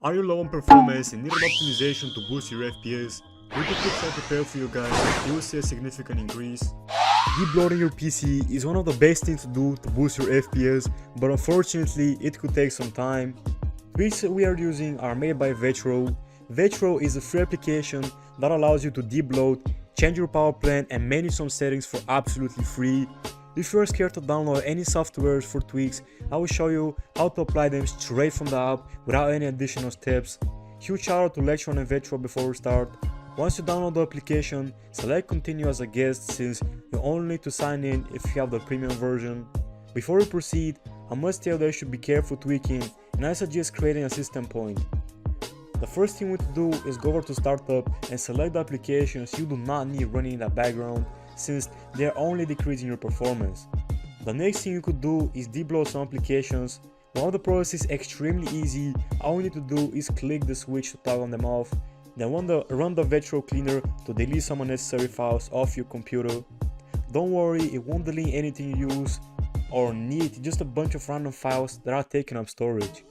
Are you low on performance and need an optimization to boost your FPS? We can tips I prepared for you guys, you will see a significant increase. Debloating your PC is one of the best things to do to boost your FPS, but unfortunately it could take some time. Tweaks we are using are made by VTRL. VTRL is a free application that allows you to debloat, change your power plan and manage some settings for absolutely free. If you are scared to download any softwares for tweaks, I will show you how to apply them straight from the app without any additional steps. Huge shout out to Lecture and VTRL before we start. Once you download the application, select continue as a guest since you only need to sign in if you have the premium version. Before we proceed, I must tell that you should be careful tweaking and I suggest creating a system point. The first thing we need to do is go over to startup and select the applications you do not need running in the background since they are only decreasing your performance. The next thing you could do is debloat some applications. While the process is extremely easy, all you need to do is click the switch to toggle them off, then run the VTRL cleaner to delete some unnecessary files off your computer. Don't worry, it won't delete anything you use or need, just a bunch of random files that are taking up storage.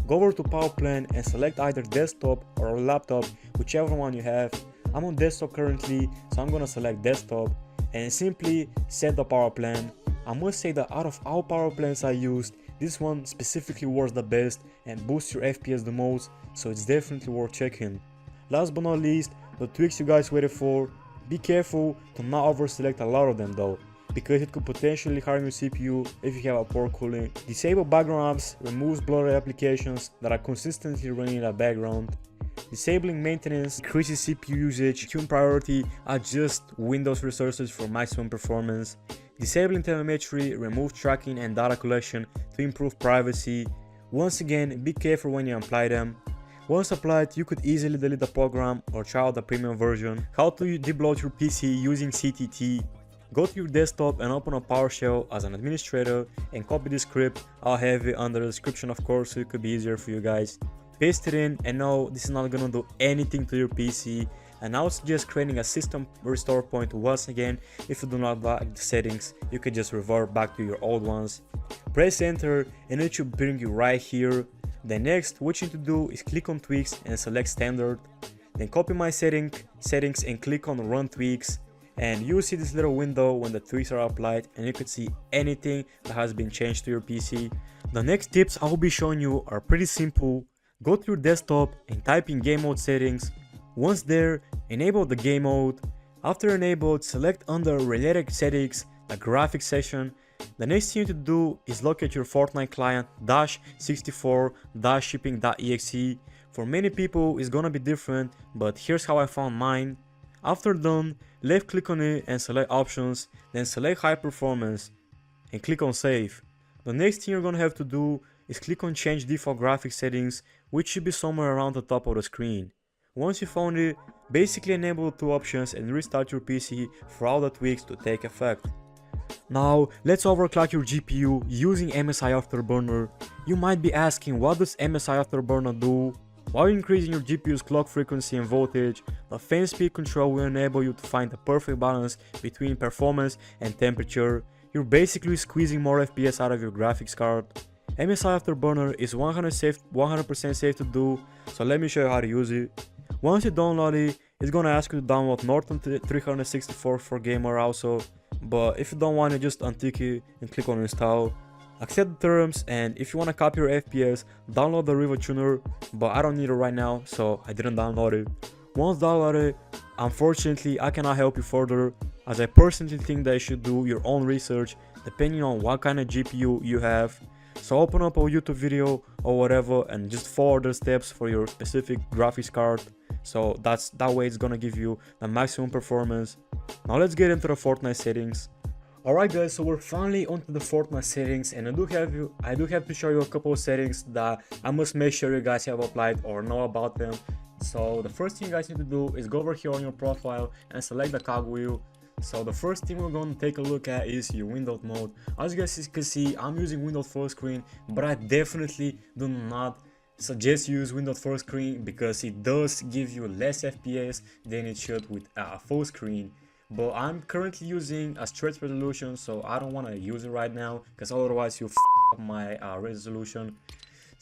Go over to power plan and select either desktop or laptop, whichever one you have. I'm on desktop currently, so I'm gonna select desktop and simply set the power plan. I must say that out of all power plans I used, this one specifically works the best and boosts your FPS the most, so it's definitely worth checking. Last but not least, the tweaks you guys waited for. Be careful to not over select a lot of them though, because it could potentially harm your CPU if you have a poor cooling. Disable background apps removes blurry applications that are consistently running in the background. Disabling maintenance increases CPU usage. Tune priority adjust Windows resources for maximum performance. Disabling telemetry removes tracking and data collection to improve privacy. Once again, be careful when you apply them. Once applied, you could easily delete the program or try out the premium version. How to debloat your PC using CTT. Go to your desktop and open a PowerShell as an administrator and copy the script. I'll have it under the description of course so it could be easier for you guys. Paste it in, and no, this is not gonna do anything to your PC, and I would suggest creating a system restore point once again. If you do not like the settings, you could just revert back to your old ones. Press enter and it should bring you right here. Then next, what you need to do is click on tweaks and select standard. Then copy my settings and click on run tweaks. And you'll see this little window when the tweaks are applied and you can see anything that has been changed to your PC. The next tips I will be showing you are pretty simple. Go to your desktop and type in game mode settings. Once there, enable the game mode. After enabled, select under related settings the graphics section. The next thing you need to do is locate your Fortnite client -64-shipping.exe. For many people it's gonna be different, but here's how I found mine. After done, left click on it and select options, then select high performance and click on save. The next thing you're gonna have to do is click on change default graphics settings, which should be somewhere around the top of the screen. Once you found it, basically enable the two options and restart your PC for all the tweaks to take effect. Now let's overclock your GPU using MSI Afterburner. You might be asking, what does MSI Afterburner do? While increasing your GPU's clock frequency and voltage, the fan speed control will enable you to find the perfect balance between performance and temperature. You're basically squeezing more FPS out of your graphics card. MSI Afterburner is 100% safe to do, so let me show you how to use it. Once you download it, it's gonna ask you to download Norton 364 for gamer also, but if you don't want it, just untick it and click on install. Accept the terms, and if you want to copy your FPS, download the Riva tuner, but I don't need it right now, so I didn't download it. Once downloaded, unfortunately I cannot help you further, as I personally think that you should do your own research depending on what kind of GPU you have. So open up a YouTube video or whatever and just follow the steps for your specific graphics card. So that way it's gonna give you the maximum performance. Now let's get into the Fortnite settings. Alright guys, so we're finally onto the Fortnite settings, and I do have to show you a couple of settings that I must make sure you guys have applied or know about them. So the first thing you guys need to do is go over here on your profile and select the cogwheel. So the first thing we're going to take a look at is your Windows mode. As you guys can see, I'm using Windows full screen, but I definitely do not suggest you use Windows full screen because it does give you less FPS than it should with a full screen. But I'm currently using a stretch resolution, so I don't want to use it right now because otherwise you'll f up my resolution.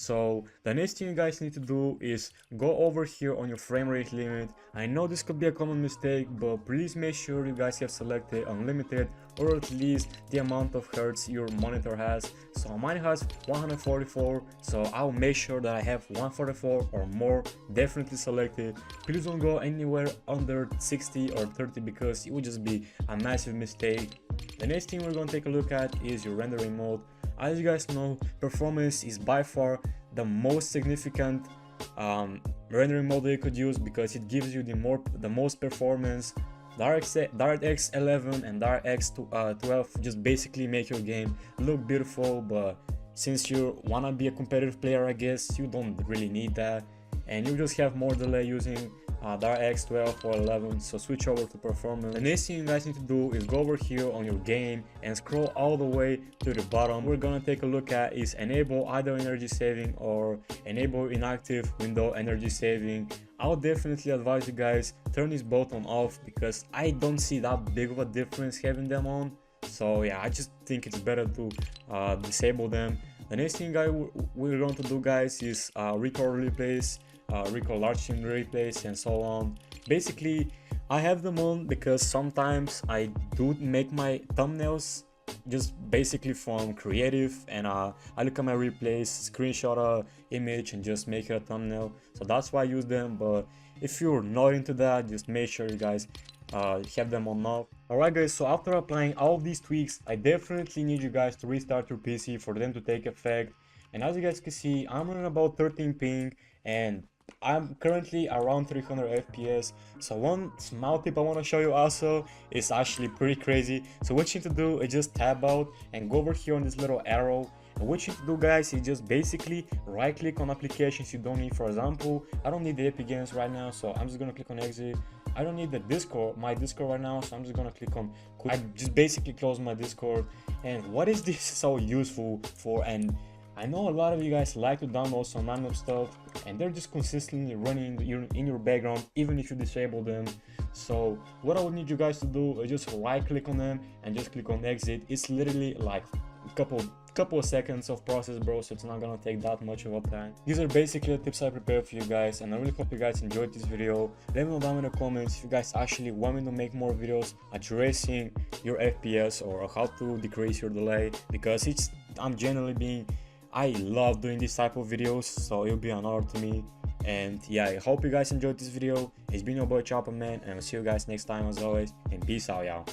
So the next thing you guys need to do is go over here on your frame rate limit. I know this could be a common mistake, but please make sure you guys have selected unlimited, or at least the amount of hertz your monitor has. So mine has 144, so I'll make sure that I have 144 or more definitely selected. Please don't go anywhere under 60 or 30 because it would just be a massive mistake. The next thing we're going to take a look at is your rendering mode. As you guys know, performance is by far the most significant rendering mode that you could use because it gives you the most performance. DirectX 11 and DirectX 12 just basically make your game look beautiful, but since you wanna be a competitive player, I guess you don't really need that, and you just have more delay using DirectX 12 or 11, so switch over to performance. The next thing you guys need to do is go over here on your game and scroll all the way to the bottom. We're gonna take a look at is enable idle energy saving or enable inactive window energy saving. I'll definitely advise you guys turn this both on off because I don't see that big of a difference having them on. So yeah, I just think it's better to disable them. The next thing we're going to do, guys, is record replays, record large screen replays, and so on. Basically, I have them on because sometimes I do make my thumbnails just basically from creative, and I look at my replays, screenshot a image and just make it a thumbnail, so that's why I use them. But if you're not into that, just make sure you guys have them on off. Alright guys, so after applying all of these tweaks, I definitely need you guys to restart your PC for them to take effect. And as you guys can see, I'm running about 13 ping and I'm currently around 300 FPS. So one small tip I want to show you also is actually pretty crazy. So what you need to do is just tab out and go over here on this little arrow. And what you need to do, guys, is just basically right click on applications you don't need. For example, I don't need the Epic Games right now, so I'm just gonna click on exit. I don't need the my Discord right now, so I'm just gonna click on I just basically close my Discord. And what is this so useful for? And I know a lot of you guys like to download some random stuff and they're just consistently running in your background even if you disable them. So what I would need you guys to do is just right click on them and just click on exit. It's literally like a couple of seconds of process, bro, so it's not gonna take that much of a time. These are basically the tips I prepared for you guys, and I really hope you guys enjoyed this video. Let me know down in the comments if you guys actually want me to make more videos addressing your FPS or how to decrease your delay, because I'm generally I love doing this type of videos, so it'll be an honor to me. And yeah, I hope you guys enjoyed this video. It's been your boy Chopper Man, and I'll see you guys next time as always, and peace out, y'all.